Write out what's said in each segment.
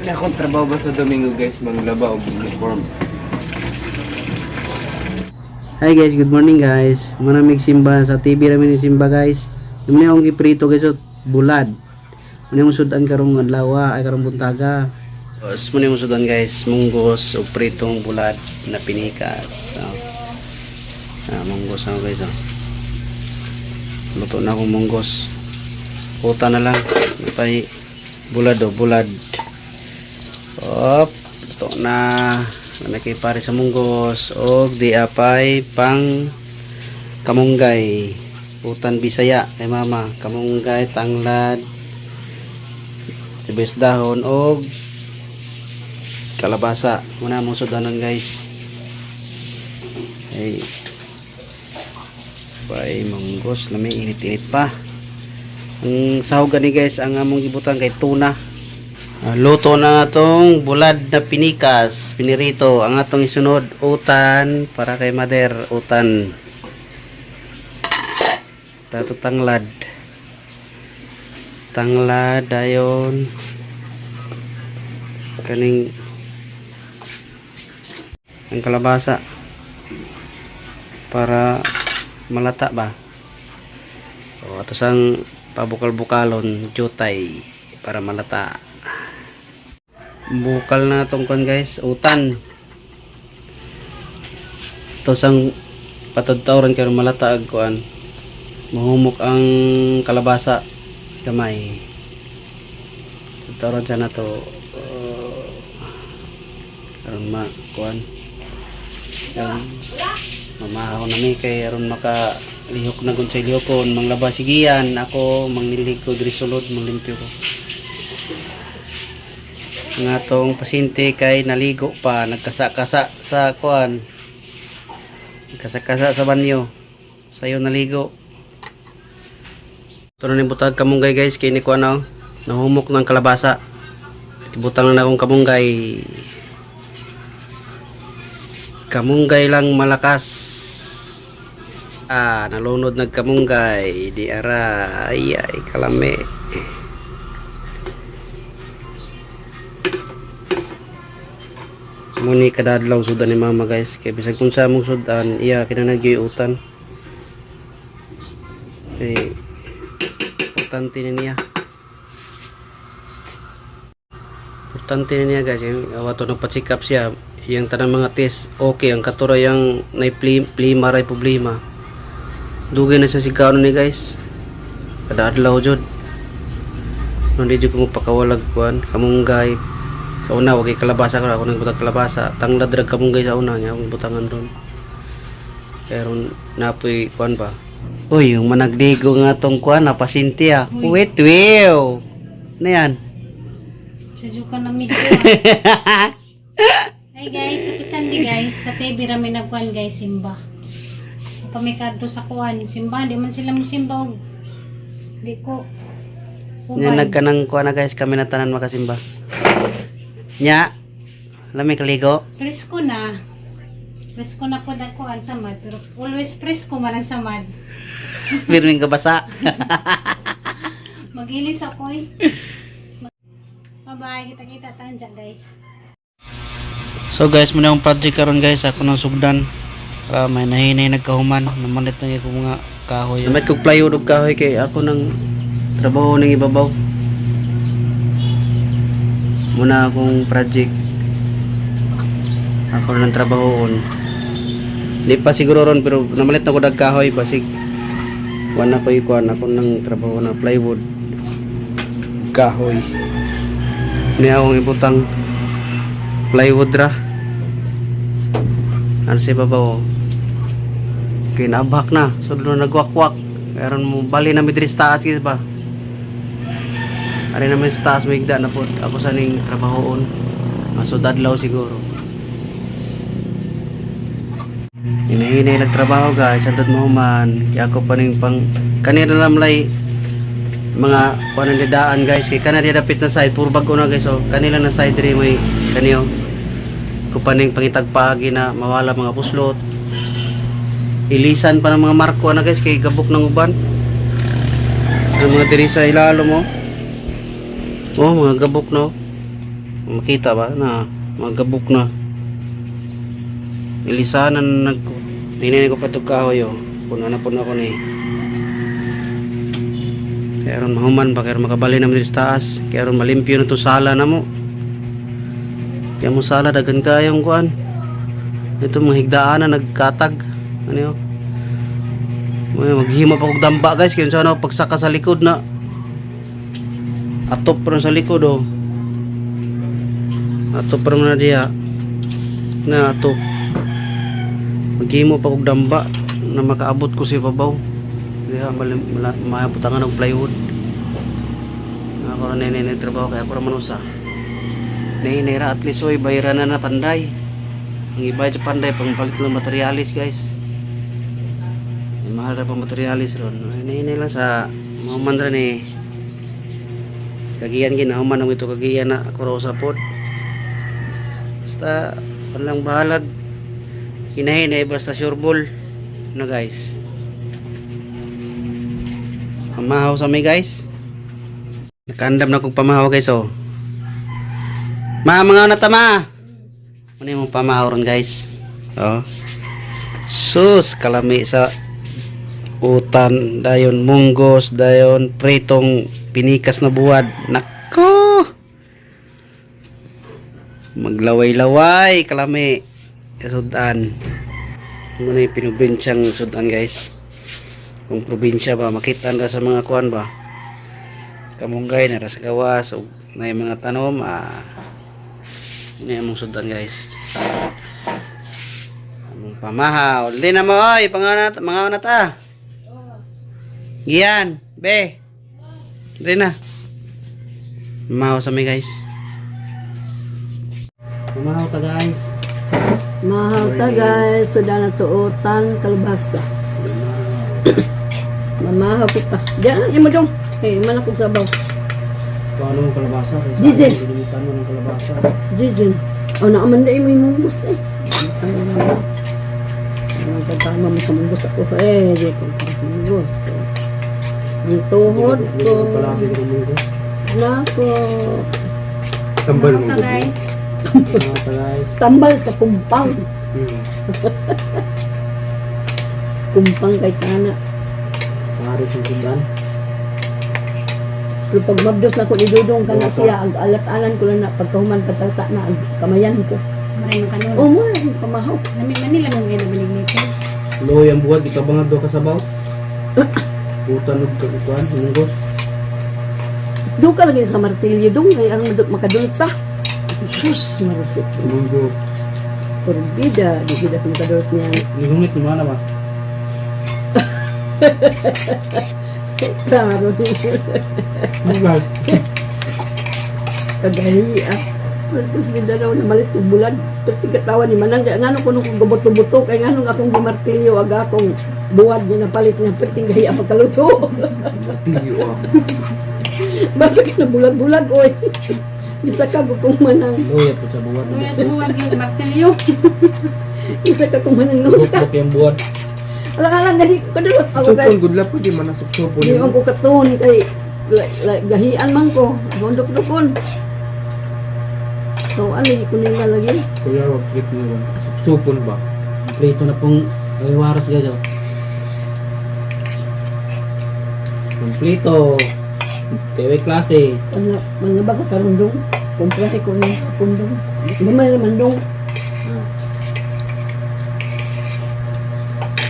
Wala akong trabaho ba sa Domingo guys, manglaba o uniform. Hi guys, good morning guys. Manamig simba sa TV ramin ni simba guys. Yung akong giprito guys o bulad. Muna yung sudan karong adlaw ay karong buntaga. Muna yung sudan guys, munggos o pritong bulad na pinikas. Munggos na guys. Luto na akong munggos. Puta na lang. Pay bulad o bulad. Luto na. Nakay pare sa munggos og di apay pang kamunggay. Utan Bisaya kay mama, kamunggay, tanglad, sibuyas dahon og kalabasa. Muna mong sudanon guys. Ay pay munggos, lami init-init pa. Ang sahog gani guys, ang among gibutan kay tuna. Luto na atong bulad na pinikas, pinirito. Ang atong isunod utan para kay mother, utan. Tato tanglad. Tanglad dayon. Kaning ang kalabasa para malata ba. O ato sang pabukal-bukalon, jutay para malata. Bukal na itong kon guys, utan. Ito sang patudtawran kayo malataag kuan. Mahumok ang kalabasa gamay. Tutawran siya na to. Aron kuan. Mamahaw na mi kay aron maka lihok na gun sa lihokon. Manglaba sigiyan ako, manglilig ko diri sulod, manglimpyo ko. Nga tong pasyente kay naligo pa, nagkasa-kasa sa kuan, nagkasa-kasa sa banyo, sayo naligo. Ito na butag kamunggay guys, kay ni kuan na nahumok ng kalabasa. Ibutang na akong kamunggay. Kamunggay lang malakas. Nalunod nagkamunggay di ara, ay kalame. Muni kadadlaw sudan ni mama guys, kay bisag kung sa mong sudan iya kinanagiyutan kay importante niya guys. Yung awato nagpa-check up siya, yung tanang mga test okay, ang katura yung plima ray problema, dugay na siya sigaw ni guys kadadlaw jud. Hindi jud ko mapakawalag kuan kamunggay. Sa una, wag kalabasa ko. Ako nang butang kalabasa. Tanglad drag kamunggay sa una niya. Akong butangan doon. Kaya ron, napoy, kuan ba? Uy, yung managdigo nga tong kuan, napasinti ah. Wait, wow! Ano yan? Sadyo ka na medyo. Hey guys, napisan di guys. Sa TV rami nagkuhan guys, simba. Pamikado sa kuan. Simba, di man sila mo simba. Di ko. Yan, nagkanang kuan na guys. Kami na tanan makasimba. Nya, lami kaligo. Presko na. Presko na po kuan samad. Pero always presko man ang samad. Pirming kabasa. Magilis ako eh. Bye-bye. Kita-kita tanja guys. So guys, muna yung project karon guys. Ako nang sugdan. Para may nahinay nagkahuman. Namalit na yung mga kahoy. Namat kong plywood og kahoy kay ako nang trabaho ng ibabaw. Muna akong project, ako ng trabahoon. Di pa siguro ron, pero namalit na ko dagkahoy basig wana ko ikuan ako ng trabaho na plywood kahoy. Ni akong ibutang plywood ra ano si babaw kinabak na so doon nagwakwak karon mo bali na midris taas kis ba. Ari naman sa taas maigda na po. Ako sa ning trabahoon. Maso dadlaw siguro. Hinahinay nagtrabaho guys. Santod mo man. Kaya ako pa ning pang kanina namlay mga panandidaan guys. Kaya kanina dapit na side. Puro bago na guys. So, kanila na side rin may kaniyo. Ako pa ning pangitagpagi na mawala mga buslot. Ilisan pa ng mga marko na guys. Kay gabok ng uban. Ang mga diri sa ilalo mo. Oh, mga gabok no. Makita ba na magabuk na. Ilisanan nag ninay ko pa itong kahoy oh. Puno na ako ni. Kaya ron mahuman ba kaya ron makabali naman dito sa taas. Kaya ron malimpyo na itong sala na mo. Kaya mo sala dagan kayong kuan. Ito mga higdaan na nagkatag. Ano yun? Maghimo pa kong damba guys. Kaya sana pagsaka sa likod na. Atop pa sa likod oh. Atop pa na diya. Na atop. Maghimo pa kong damba na makaabot ko si babaw. Diya mayabutangan ng plywood. Ako na nene trabaho kaya ako na manusa. Nainira at least oy bayaran na panday. Ang iba sa panday pangpalit ng materialis guys. May mahal na pang materialis ron. Nainay lang sa mga mandra ni kagiyan ginahuman ng ito kagiyan na ako raw sa pod. Basta walang bahalag. Hinahinay basta sureball na guys. Pamahaw sa may guys. Nakandam na kong pamahaw guys oh. Mga na tama. Ano yung pamahaw ron guys? Oh. Sus kalami sa utan dayon munggos dayon pritong pinikas na buwad. Nako. Maglaway-laway kalami. Sudan. Muna yung pinubinsyang sudan guys. Kung probinsya ba makita na sa mga kuan ba kamunggay na sa gawas o na yung mga tanom yung mong sudan guys. Among pamahaw li na mo oy mga na ta giyan be li na pamahaw sa may guys. Pamahaw ta guys. Mahal ta guys, sudah natuutan kalbasa. Mamahaw kita. Diyan, imo dong. Mana ko sabaw. Paano mo kalabasa? Jijin. Pinitan mo ng kalabasa. Jijin. O naaman na imo yung gusto eh. Ang katama mo sa mga gusto ko. Di ko sa mga gusto. Ang tuhod ko. Nako. Tambal Ano mo ka guys? Guys. Tambal sa kumpang. Kumpang kay kana. Pare sa sudan. Pero pag mabdos na ko ni Dudong kana siya, ang alat-alan ko lang na pagkahuman patata na ang kamayan ko. Marino ka nun. O mo na yung pamahaw. Nami Manila mong ginabiling nito. Loy ang buwad ikaw bangad do kasabaw. Putan og kagutuan munggos. Doon ka lagi sa martilyo dong, kaya ang makadulot pa. Sus, marasit. Munggo. Porbida, di kita makadulot niya. Lihungit ni mana ba? Klaro. Bugal. Kagahi ah. Pero tapos daw na malit yung bulan. Pero tigatawa ni Manang, kaya nga nung kung gaboto-boto, kaya nga nung akong di martilyo, aga akong buwad niya na palit niya, pero tinggahi ang pagkaluto. Martilyo ah. Basta ka na bulag-bulag, oy. Isa ka kung manang. Loy po sa buwad. Luya sa buwan yung martilyo. Isa ka kung manang lusa. Bukbok yung buwad. Alang-alang, gani ko kadulot. Ako Supon, kay, good luck po. Di man nasok supon. di man ko katun kay, gahian man ko. Bondok-dokon. So, alay ko nila lagi. Kuya, wag trip niyo. Supon ba? Prito na pong waras guys oh. Kompleto. Tewe klase. Mga baga karundong. Kumplase ko yung kundong. Gamay naman dong.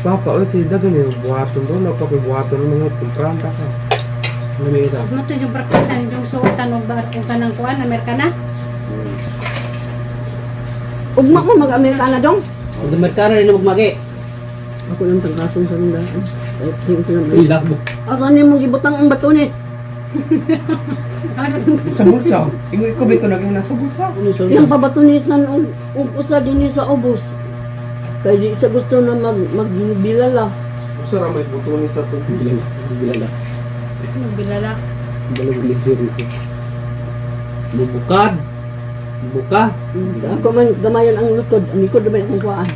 Papa, oy, dagan yung buhaton doon. Napakibuhaton ng mga kumpranta ka. Lami ita. Huwag mo ito yung praktisan yung suotan o kung ka ng kuwan, Amerika na. Ugma mo mag-Amerikana dong. Ang merkana rin na magmagi. Ako lang tangkasong sa rundaan. Kahit hindi ko naman. Ilak mo. Asan niyo mong gibutang ang batonit? Sa bulsa. Ingoy ko bito naging nasa bulsa. Yung pabatonitan og usa din sa ubos. Kaya di sa gusto na magbilala. Sara may buto ni sa to. Bilala. Bilala. Balog ligzir ito. Bubukad. Buka. Ako man gamayan ang lutod, ang likod naman akong kuhaan.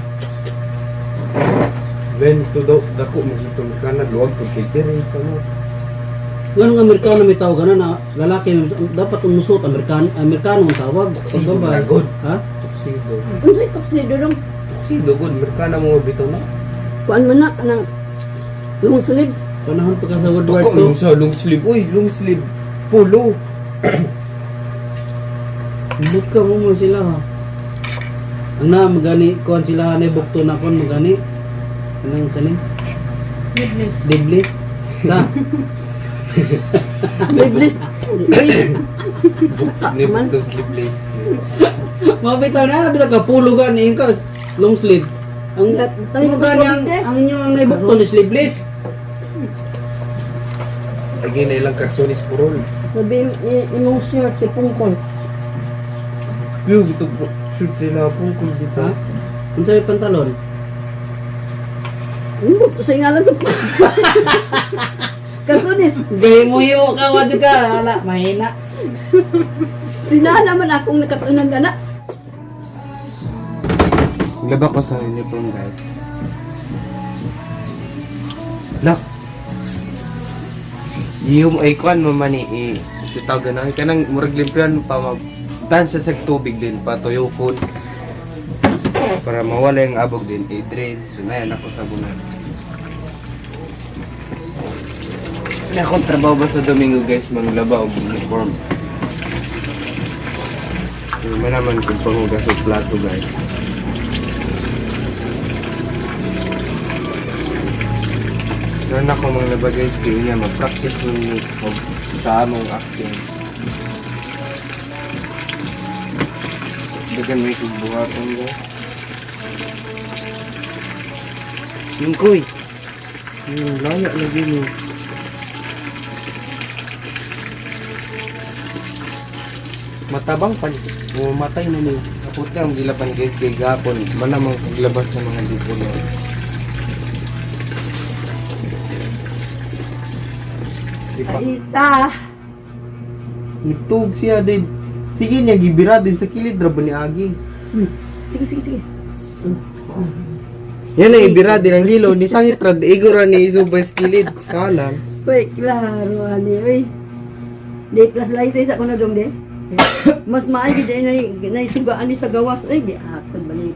Then to daw dako mo dito kana luwag to kay sa mo. Ganong Amerikano may tawag na lalaki dapat umusot Amerikano ang tawag. Tuxedo Pagkabay. na, good. Ha? Tuxedo. Unsay tuxedo dong? Tuxedo, good. Merkana mo bitaw na. Kuan man na kanang long sleeve. Panahon pa ka sa World War Baka II. yung sa long sleeve. Uy, long sleeve. Polo. Buka mo sila ha. Ang na magani kuan sila na bukto na kon magani. Anong kani? Midlist. Diblis. Ta. Sleeveless. Ni man. bukto sleeveless. Mabitaw na bila ka pulugan ni ka long sleeve. Ang pulugan ang inyo ang naibukto ni sleeveless. Lagi na ilang karsonis purol. Sabi imong shirt tipungkol. Yo, ito po. Shoot sila pungkol dito. Ha? Unsay pantalon? Umbok sa ngalan to. Kagunis. Gay mo himo ka wad ka ala mahina. Dinala man akong nakatunan gana. Laba ko sa uniform, guys. Lak. Yung icon mo man itaw ganang kanang murag limpyan pa mag tansa sa tubig din pa tuyokon para mawala yung abog din i-drain. Sunayan ako sa bunan. May akong trabaho ba sa Domingo, guys, manglaba o uniform. Yung naman kung panghugas o plato, guys. Meron ako mga laba, guys, kaya niya mag-practice ng sa among acting. Dagan may kugbuhaton, guys. Yung koy. Yung layak lagi mo. Matabang pa. Matay na niyo. Kapot ka ang gilapan, guys, kay gapon. Malamang paglabas ng mga dito na. Aita. Nitug siya din. Sige niya, gibira din sa kilid ra ba ni Agi. Sige. Yan na, ibira din ang hilo. Ni sangit ra, igora ni isubay sa kilid. Salang. Wait, klaro ani oy. Di plus light sa kuno dong de. Mas maay gid na sugaan ni sa gawas ay di akon balik.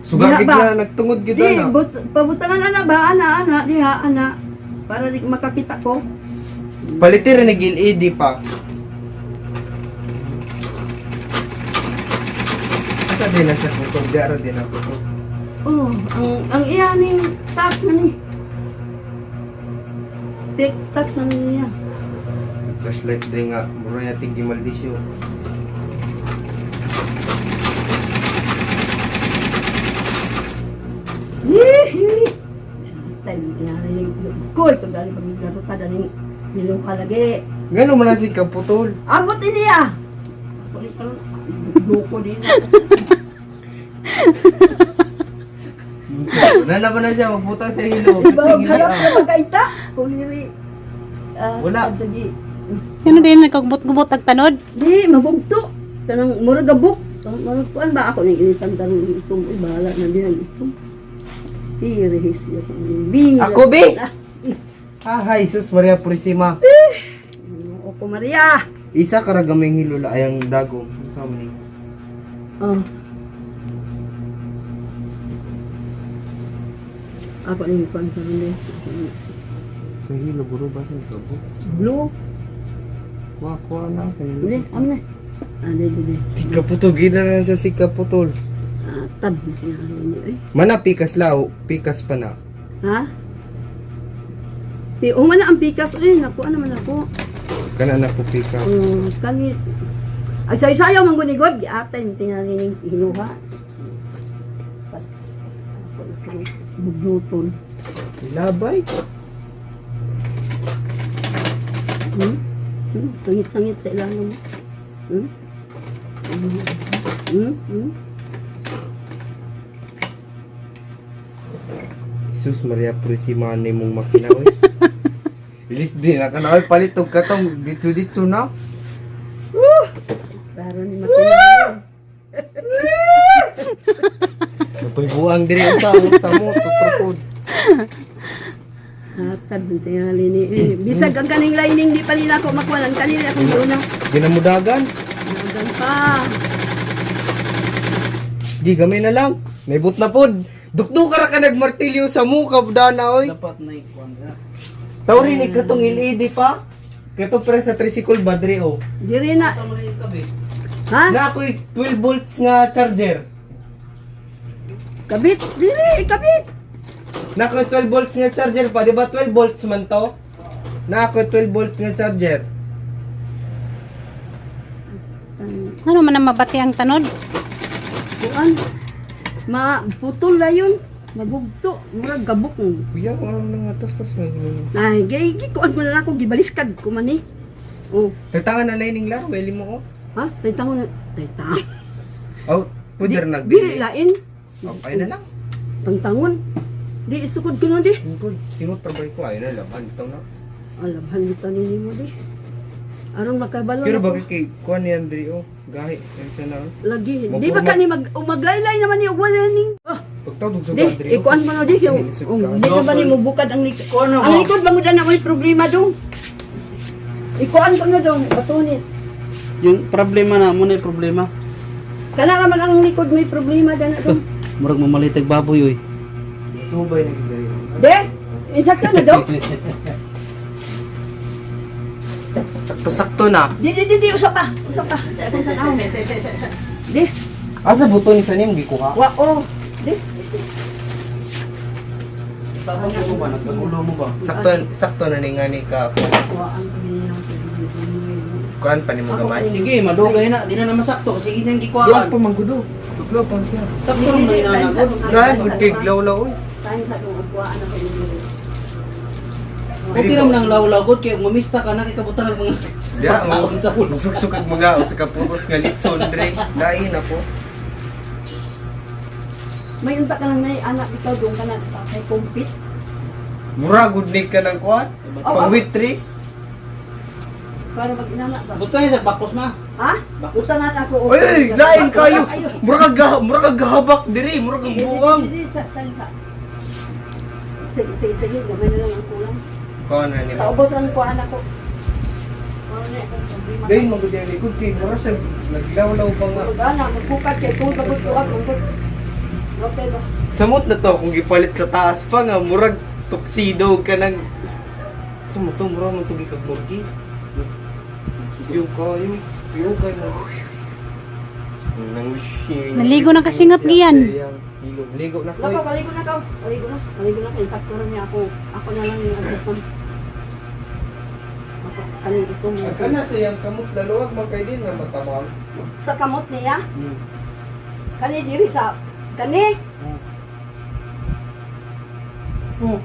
Sugagid Diha ba? na, nagtungod gid Di na. pabutangan ana ba ana diha ana para di makakita ko. Palitin rin naging LED pa. Asa din na siya kung diara din ako. Oh, ang iyaning tax na ni. Tax na niya. Flashlight din nga, mura niya tinggi maldisyo. Hihi. Tayo na rin ko ito dali pag naruta dali nilong kalagi. Ngano man na si kaputol. Abot ini ah. Kulit ka duko din. Wala ba na siya magbutang sa hilo? Iba harap na magkaita. Kuliri. Wala. Di, Ano din nagkagbot-gubot ang tanod? mabugto. Kanang murag gabok. Murag kuan ba ako ni inisan tarong itong bahala na din ang itong. Pirihis yun. Ako, be! Ah, hi, Jesus Maria Purisima. Opo Maria. Isa karagaming hilula ay ang dagom. Sa ni. Oh. Ako ni kuan sa rin. Sa hilo, buro ba siya? Gabo. Blue. Wakuha na. Hindi, amne. Di. Kaputol, gina na siya si kaputol. Tab. Mana pikas lao, pikas pa na. Ha? Umana ang pikas. Nakuha naman ako. Kana na po pikas. Kani. Ay, sayo-sayo man gunigod. Giatay, tinarinig hinuha. Bugnuton. Labay. Sangit-sangit sa ilalim mo. Jesus Maria Purisima ni mong makina oy. Bilis din na kana oy palitog ka tong dito na. Pero ni makina. Napay buang diri sa mo tutrapod. Hatan Sad tingali ni bisag ang kaning lining di pa nila ako makuha kanina akong una. Ginamudagan. Nagan pa. Di gamay na lang. Naibot na pod. Dukduk ka nagmartilyo sa mukha dana oy. Dapat na ikuan ka. Tawri ni katong LED pa. Kato pre sa tricycle battery oh. Diri na. Sa mga ikabi. Ha? Na ako'y 12 volts nga charger. Kabit. Diri, kabit. Na ako'y 12 volts nga charger pa, di ba 12 volts man to? Na ako'y 12 volts nga charger. Ano man ang mabati ang tanod? Kuan. Maputol na yun. Mabugto. Murag gabok. Kuya, ano nang atas-tas man. Ay, gay, kuan ko na ako gibaliskad ko man eh. Oh, Tagtangan na lining lang, weli mo oh. ha? Taytang na. Taytang. Oh, puder Dili nagdili. lain. Okay na lang. Tangtangon. Di isukod ko nun di. Good. Sinot trabay ko ay na laban ito na. Alabhan mo tanin mo di. Aron makabalo. Pero na ko. bakit kay kuan ni Andre oh, gahi kasi na. Lagi. Mo Di ba format- kani maglaylay naman ni wala ning. Oh, Pagtawag sa di, Andre. ikuan mo no di. Yung, di ka ba ni mo bukad ang likod. Ang likod ba mo na may problema dong? Ikuan ko na dong, batunis. Yung problema na mo na yung problema. Kana naman ang likod may problema dana dong. Murag mamalitag baboy oy. Subay na gid. De, insakto na dong. Sakto-sakto na. Di, usap pa. Usap pa. Sa akong tanaw. Di, Asa buto ni sanim gikuha? wa, oh. Di. Tama mo ba nagkagulo mo ba? Sakto na ni nga ni ka Wa ang kanilang kuan pa ni mo gamay. Sige, madugay na. Di na naman sakto kasi hindi nang Duwa gikuhaan. pa manggudo. Tuglo pa siya. Sakto rin na inanagod. Dahil good kay glawlaw oy. Time sa dong agwaan ang kanilang. Okay lang nang lawlaw kay mamista ka na kay kabutang mga Ya, taon sa ulo. Suksukad mo nga o sa kaputos nga litson dre. Lain ako. May unta ka lang na anak ikaw doon ka na kay compete. Mura good ni ka ng kuan. Pang waitress. Para mag inana ba? Butay sa bakos ma. Ha? Utangan ako. Oy, lain kayo. Mura kag gahabak diri, mura kag buwang. Sige, gamay na lang ang kulang. Kuan na ni. Sa ubos lang ko anak ko. Ano na akong problema. Dahil magud yung likod kay mura sa naglawlaw pa nga. Mag-ana, magbukat kay kung kabot ko ako. Okay ba? Samot na to kung gipalit sa taas pa nga murag tuxedo ka nang Sumo to mura man to gikag murgi. Yung yung kay mo. Naligo na kasingap giyan. Ligo na ko. Nako, paligo na ka. Paligo na kay sakto na niya ako. Ako na lang yung assistant. Ako, kanin ito mo. Kana sa yang kamot laluag man kay din nga matabang. Sa kamot niya? Kani diri sa kani? Oh.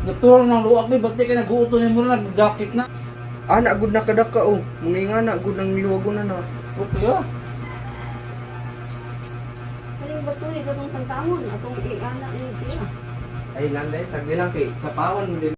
Natural ng luwag ni bakit ka naguuto ni mo na nag-jacket na. Ana gud na kadaka oh. Munginga na gud ang liwago na na. Okay ah. Kani ba to ni sa tong tantamon atong i-ana ni siya. Ay landay sagdi lang kay sa pawan mo din.